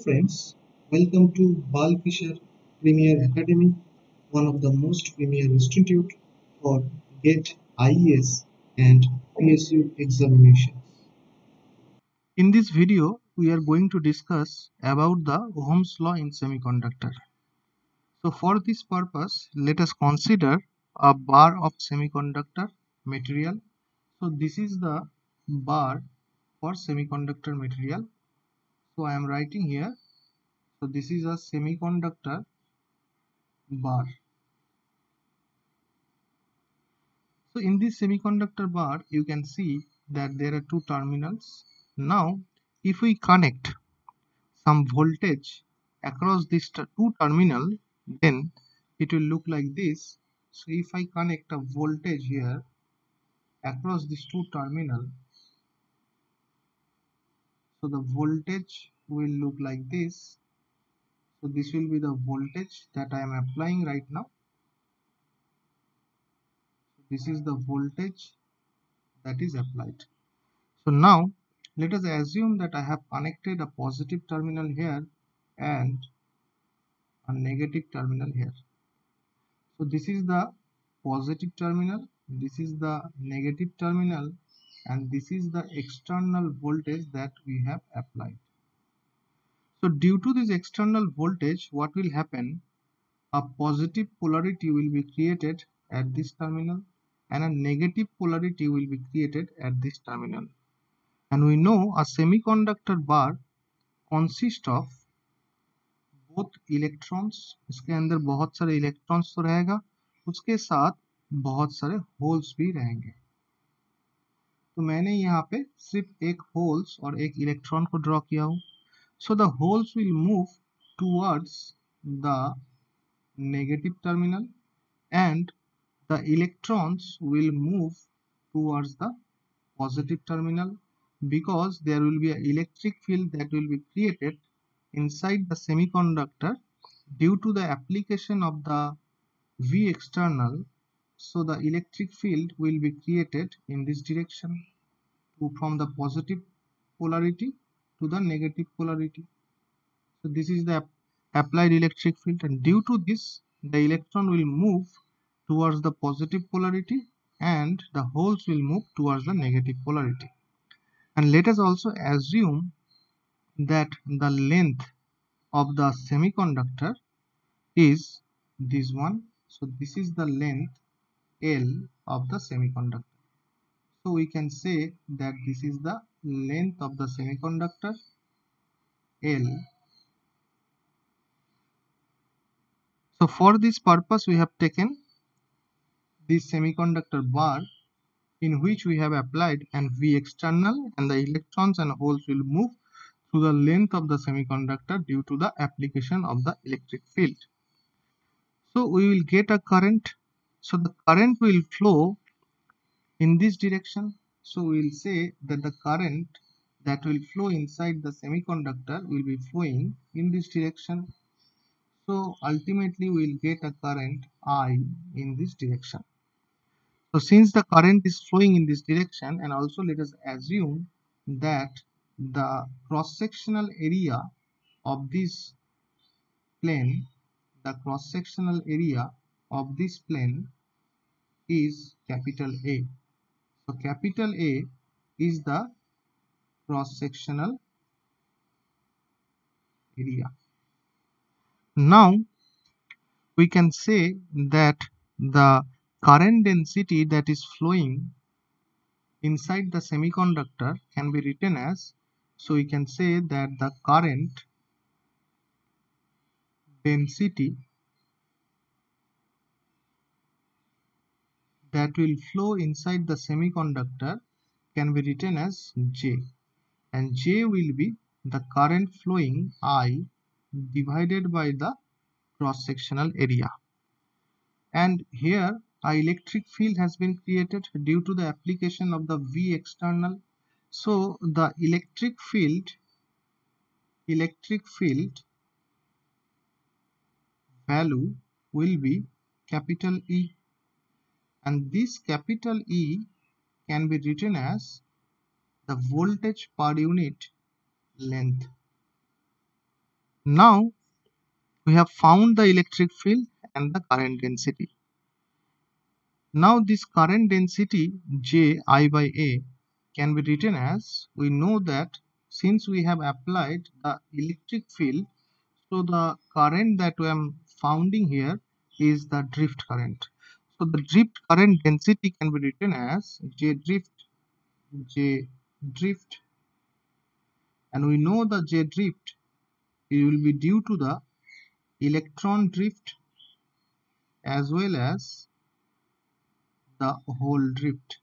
friends, welcome to Balkishar Premier Academy, one of the most premier institute for GATE, IES and PSU examinations. In this video, we are going to discuss about the Ohm's law in semiconductor. So for this purpose, let us consider a bar of semiconductor material. So this is the bar for semiconductor material. So I am writing here. So this is a semiconductor bar. So in this semiconductor bar, you can see that there are two terminals. Now, if we connect some voltage across these two terminals, then it will look like this. So if I connect a voltage here across these two terminals, so the voltage will look like this. So this will be the voltage that I am applying right now. This is the voltage that is applied. So now let us assume that I have connected a positive terminal here and a negative terminal here. So this is the positive terminal, this is the negative terminal, and this is the external voltage that we have applied. So due to this external voltage, what will happen? A positive polarity will be created at this terminal and a negative polarity will be created at this terminal. And we know a semiconductor bar consists of both electrons, इसके अंदर बहुत सारे electrons तो रहेगा, उसके साथ बहुत सारे होल्स भी रहेंगे. तो मैंने यहाँ पे सिर्फ एक होल्स और एक इलेक्ट्रॉन को ड्रॉ किया हूँ. So the holes will move towards the negative terminal and the electrons will move towards the positive terminal, because there will be an electric field that will be created inside the semiconductor due to the application of the V external. So the electric field will be created in this direction from the positive polarity to the negative polarity. So this is the applied electric field, and due to this the electron will move towards the positive polarity and the holes will move towards the negative polarity. And let us also assume that the length of the semiconductor is this one. So this is the length L of the semiconductor. So we can say that this is the length of the semiconductor L. So for this purpose we have taken this semiconductor bar in which we have applied an V external, and the electrons and holes will move through the length of the semiconductor due to the application of the electric field. So we will get a current. So the current will flow in this direction. So we will say that the current that will flow inside the semiconductor will be flowing in this direction. So ultimately we will get a current I in this direction. So since the current is flowing in this direction, and also let us assume that the cross-sectional area of this plane, is capital A. So capital A is the cross-sectional area. Now we can say that the current density that is flowing inside the semiconductor can be written as, so we can say that the current density that will flow inside the semiconductor can be written as J, and J will be the current flowing I divided by the cross-sectional area. And here an electric field has been created due to the application of the V external. So the electric field value will be capital E, and this capital E can be written as the voltage per unit length. Now we have found the electric field and the current density. Now this current density Ji by A can be written as, we know that since we have applied the electric field, so the current that I am founding here is the drift current. So the drift current density can be written as J drift, and we know the J drift, it will be due to the electron drift as well as the hole drift.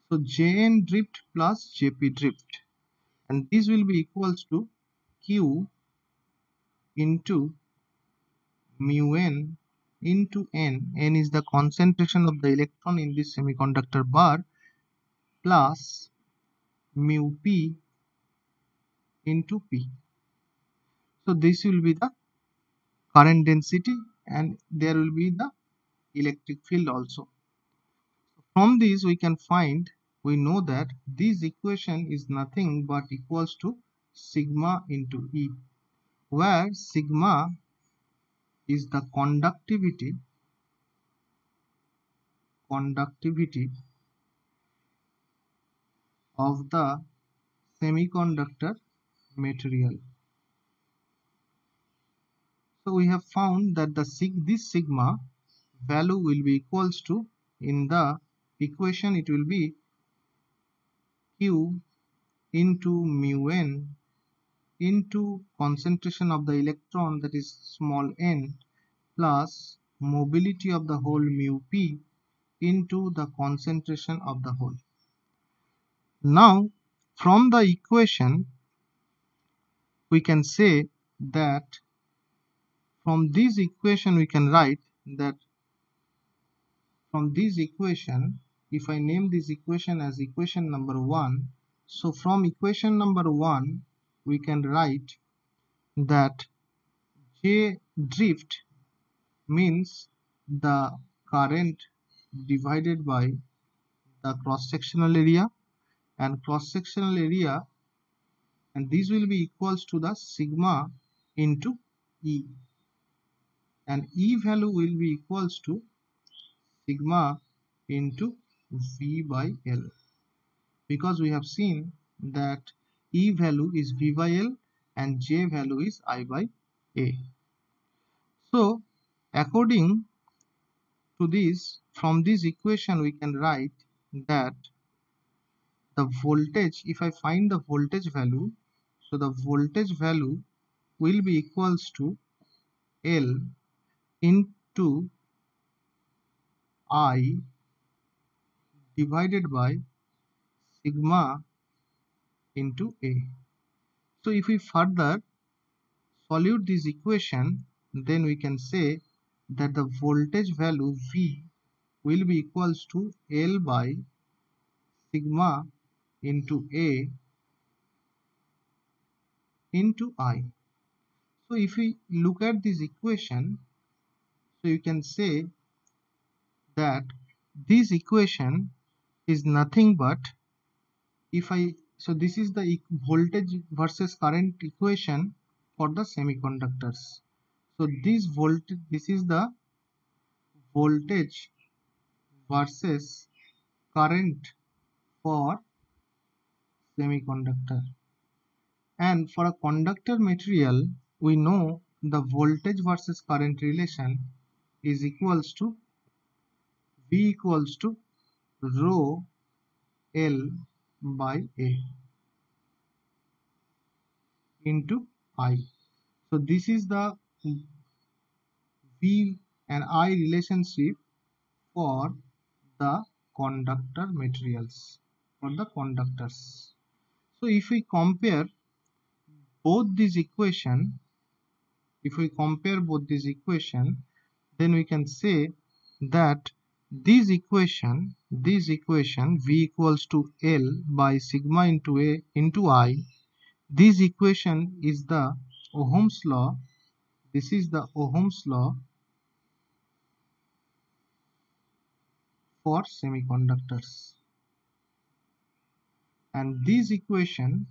So Jn drift plus Jp drift, and this will be equals to Q into mu n into n. N is the concentration of the electron in this semiconductor bar, plus mu p into p. So this will be the current density, and there will be the electric field also. From this we can find, we know that this equation is nothing but equals to sigma into E, where sigma is the conductivity of the semiconductor material. So we have found that this sigma value will be equals to, in the equation it will be Q into mu n into concentration of the electron, that is small n, plus mobility of the hole mu p into the concentration of the hole. Now from the equation we can say that, from this equation we can write that, from this equation, if I name this equation as equation number 1, so from equation number 1 we can write that J drift means the current divided by the cross sectional area, and cross sectional area, and this will be equals to the sigma into E, and E value will be equals to sigma into V by L, because we have seen that E value is V by L and J value is I by A. So according to this, from this equation we can write that the voltage, if I find the voltage value, so the voltage value will be equals to L into I divided by sigma into A. So if we further solute this equation, then we can say that the voltage value V will be equals to L by sigma into A into I. So if we look at this equation, so you can say that this equation is nothing but, if I, so this is the voltage versus current equation for the semiconductors. So this voltage, this is the voltage versus current for semiconductor, and for a conductor material we know the voltage versus current relation is equals to V equals to rho L by A into I. So this is the V and I relationship for the conductor materials, for the conductors. So if we compare both these equation, then we can say that this equation V equals to L by sigma into A into I, this equation is the Ohm's law. This is the Ohm's law for semiconductors, and this equation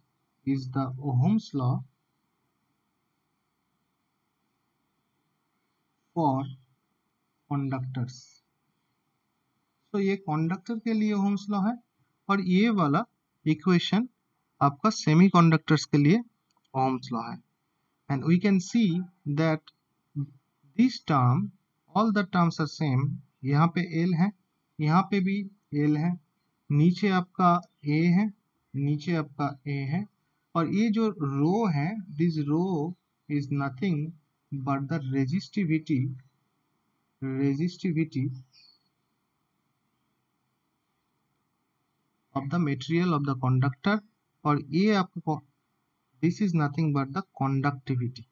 is the Ohm's law for conductors. तो ये conductor के लिए Ohm's law है और ये वाला equation आपका semiconductors के लिए ओहम्स लॉ है. And we can see that this term, all the terms are same. यहाँ पे L है, यहाँ पे भी L है, नीचे आपका A है, नीचे आपका A है और ये जो रो है, this rho is nothing but the resistivity of the material of the conductor और ये आपको this is nothing but the conductivity.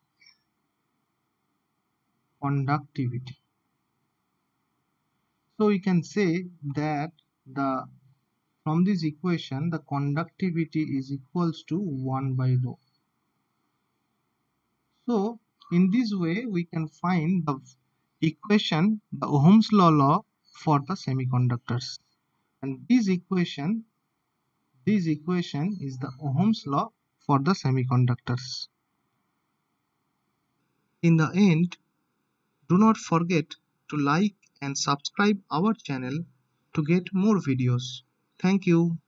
So we can say that from this equation the conductivity is equals to 1 by rho. So in this way we can find the equation, the Ohm's law for the semiconductors, and this equation is the Ohm's law for the semiconductors. In the end, do not forget to like and subscribe our channel to get more videos. Thank you.